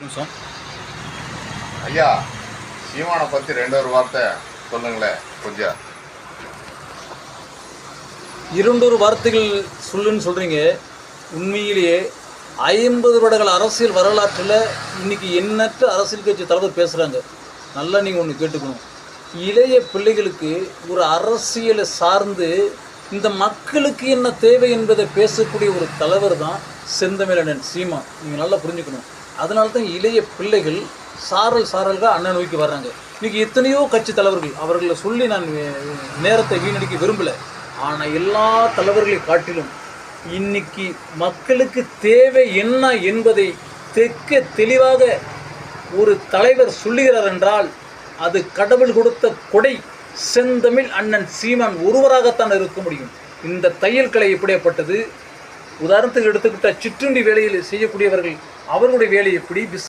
நிமிஷம் ஐயா, சீமானை பற்றி ஒரு வார்த்தை சொல்லுங்களேன் கொஞ்சம். இரண்டொரு வார்த்தைகள் சொல்லுன்னு சொல்கிறீங்க. உண்மையிலேயே 50 வருடங்கள் அரசியல் வரலாற்றில் இன்றைக்கி எண்ணற்ற அரசியல் கட்சி தலைவர் பேசுகிறாங்க. நல்லா நீங்கள் ஒன்று கேட்டுக்கணும். இளைய பிள்ளைகளுக்கு ஒரு அரசியலை சார்ந்து இந்த மக்களுக்கு என்ன தேவை என்பதை பேசக்கூடிய ஒரு தலைவர் தான் செந்தமிழன் சீமான். நீங்கள் நல்லா புரிஞ்சுக்கணும். அதனால தான் இளைய பிள்ளைகள் சாரல்காக அண்ணன் நோக்கி வர்றாங்க. இன்றைக்கி எத்தனையோ கட்சி தலைவர்கள், அவர்களை சொல்லி நான் நேரத்தை வீணடிக்க விரும்பலை. ஆனால் எல்லா தலைவர்களை காட்டிலும் இன்னைக்கு மக்களுக்கு தேவை என்ன என்பதை தெளிவாக ஒரு தலைவர் சொல்லுகிறார் என்றால் அது கடவுள் கொடுத்த கொடை செந்தமிழ் அண்ணன் சீமான் ஒருவராகத்தான் இருக்க முடியும். இந்த தையல் கலை எப்படிப்பட்டது? உதாரணத்துக்கு எடுத்துக்கிட்ட சிற்றுண்டி வேலையில் செய்யக்கூடியவர்கள், அவர்களுடைய வேலை எப்படி?